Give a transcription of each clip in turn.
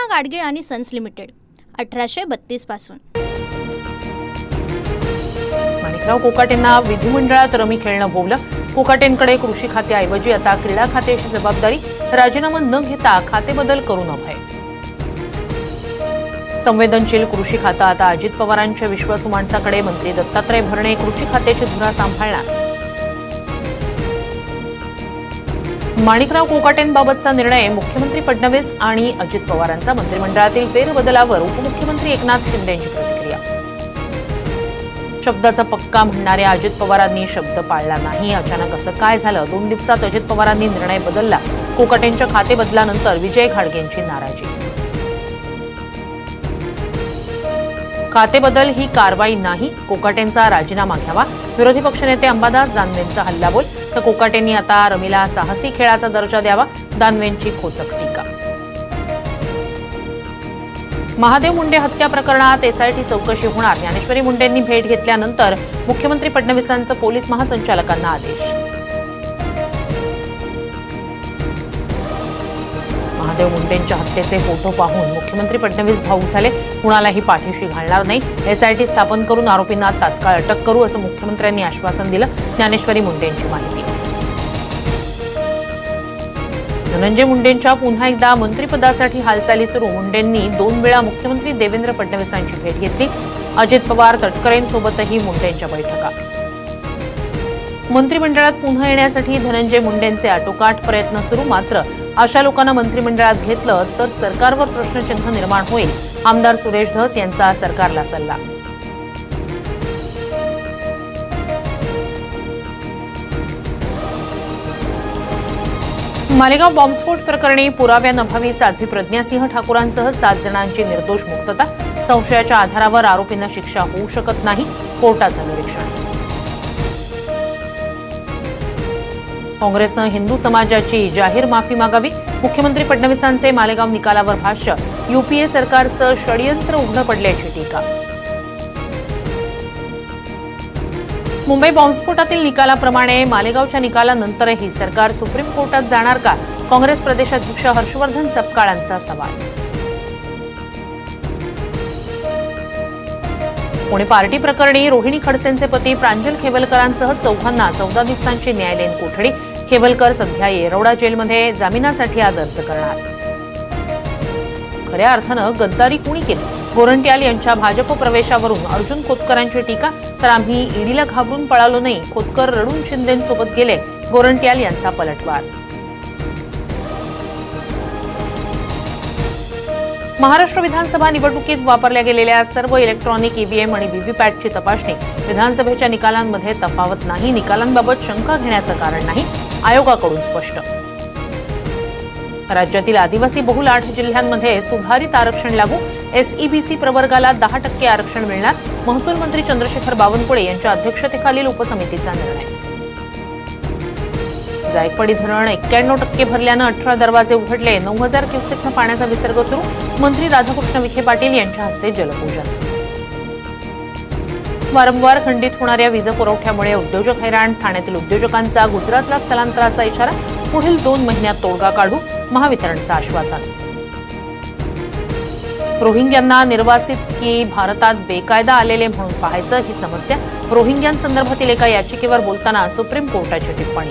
गाडगीळ आणि sons limited 1832 पासून। माणिकराव कोकाटेंना विधिमंडळात रमी खेळणं भोवलं। कोकाटेंकडे कृषी खात्याऐवजी आता क्रीडा खात्याची जबाबदारी। राजीनामा न घेता खाते बदल करून अभय। संवेदनशील कृषी खातं आता अजित पवारांच्या विश्वासू माणसाकडे। मंत्री दत्तात्रय भरणे कृषी खात्याची धुरा सांभाळणार। माणिकराव कोकाटेंबाबतचा निर्णय मुख्यमंत्री फडणवीस आणि अजित पवारांचा। मंत्रिमंडळातील फेरबदलावर उपमुख्यमंत्री एकनाथ शिंदे यांची प्रतिक्रिया। शब्दाचा पक्का म्हणणाऱ्या अजित पवारांनी शब्द पाळला नाही। अचानक असं काय झालं? 2 दिवसात अजित पवारांनी निर्णय बदलला। कोकाटेंच्या खाते बदलानंतर विजय घाडगेंची नाराजी। खाते बदल ही कारवाई नाही, कोकाटेंचा राजीनामा घ्यावा। विरोधी पक्षनेते अंबादास दानवेंचा हल्लाबोल। तर कोकाटेंनी आता रमीला साहसी खेळाचा दर्जा द्यावा, दानवेंची खोचक टीका। महादेव मुंडे हत्या प्रकरणात एसआयटी चौकशी होणार। ज्ञानेश्वरी मुंडेंनी भेट घेतल्यानंतर मुख्यमंत्री फडणवीसांचा पोलीस महासंचालकांना आदेश। महादेव मुंडेंच्या हत्येचे फोटो पाहून मुख्यमंत्री फडणवीस भावूक झाले। कुणालाही पाठीशी घालणार नाही, एसआयटी स्थापन करून आरोपींना तात्काळ अटक करू असं मुख्यमंत्र्यांनी आश्वासन दिलं। ज्ञानेश्वरी मुंडेंची माहिती। धनंजय मुंडेंच्या पुन्हा एकदा मंत्रिपदासाठी हालचाली सुरू। मुंडेंनी 2 वेळा मुख्यमंत्री देवेंद्र फडणवीसांची भेट घेतली। अजित पवार तटकरेंसोबतही मुंडेंच्या बैठका। मंत्रिमंडळात पुन्हा येण्यासाठी धनंजय मुंडेंचे आटोकाट प्रयत्न सुरू। मात्र अशा लोकांना मंत्रिमंडळात घेतलं तर सरकारवर प्रश्नचिन्ह निर्माण होईल। आमदार सुरेश धस यांचा सरकारला सल्ला। मालेगाव बॉम्बस्फोट प्रकरणी पुराव्याअभावी साध्वी प्रज्ञासिंह ठाकूरांसह 7 जणांची निर्दोष मुक्तता। संशयाच्या आधारावर आरोपींना शिक्षा होऊ शकत नाही, कोर्टाचं निरीक्षण। काँग्रेसनं हिंदू समाजाची जाहीर माफी मागावी। मुख्यमंत्री फडणवीसांचे मालेगाव निकालावर भाष्य। यूपीए सरकारचं षडयंत्र उघडं पडल्याची टीका। मुंबई बॉम्बस्फोटातील निकालाप्रमाणे मालेगावच्या निकालानंतरही सरकार सुप्रीम कोर्टात जाणार का? काँग्रेस प्रदेशाध्यक्ष हर्षवर्धन सपकाळांचा सवाल। पुणे पार्टी प्रकरणी रोहिणी खडसेंचे पती प्रांजल खेवलकरांसह 4 14 दिवसांची न्यायालयीन कोठडी। खेवलकर सध्या येरवडा जेलमध्ये जामिनासाठी आज अर्ज करणार। खऱ्या अर्थानं गद्दारी कुणी केली? गोरंट्याल यांच्या भाजप प्रवेशावरून अर्जुन खोतकरांची टीका। तर आम्ही ईडीला घाबरून पळालो नाही, खोतकर रडून शिंदेंसोबत गेले, गोरंट्याल यांचा पलटवार। महाराष्ट्र विधानसभा निवडणुकीत वापरल्या गेलेल्या सर्व इलेक्ट्रॉनिक ईव्हीएम आणि व्हीव्हीपॅटची तपासणी। विधानसभेच्या निकालांमध्ये तफावत नाही, निकालांबाबत शंका घेण्याचं कारण नाही, आयोगाकडून स्पष्ट। राज्यातील आदिवासी बहुल 8 जिल्ह्यांमध्ये सुधारित आरक्षण लागू। एसईबीसी प्रवर्गाला 10% आरक्षण मिळणार। महसूल मंत्री चंद्रशेखर बावनकुळे यांच्या अध्यक्षतेखालील उपसमितीचा निर्णय। जायकवाडी धरण 91% भरल्यानं 18 दरवाजे उघडले। 9000 क्युसेकनं पाण्याचा विसर्ग सुरू। मंत्री राधाकृष्ण विखे पाटील यांच्या हस्ते जलपूजन। वारंवार खंडित होणाऱ्या वीज पुरवठ्यामुळे उद्योजक हैराण। ठाण्यातील उद्योजकांचा गुजरातला स्थलांतराचा इशारा। पुढील 2 महिन्यात तोडगा काढू, महावितरणचं आश्वासन। रोहिंग्यांना निर्वासित की भारतात बेकायदा आलेले म्हणून पाहायचं, ही समस्या। रोहिंग्यांसंदर्भातील एका याचिकेवर बोलताना सुप्रीम कोर्टाची टिप्पणी।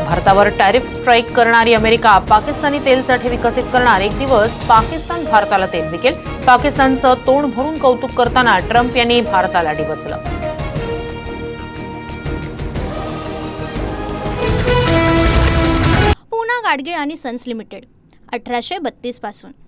भारतावर टॅरिफ स्ट्राईक करणारी अमेरिका पाकिस्तानी तेलसाठे विकसित करणार। एक दिवस पाकिस्तान भारताला तेल विकेल। पाकिस्तानचं तोंड भरून कौतुक करताना ट्रम्प यांनी भारताला डिवचलं। पूना गाडगीळ आणि सन्स लिमिटेड 1832 पासून।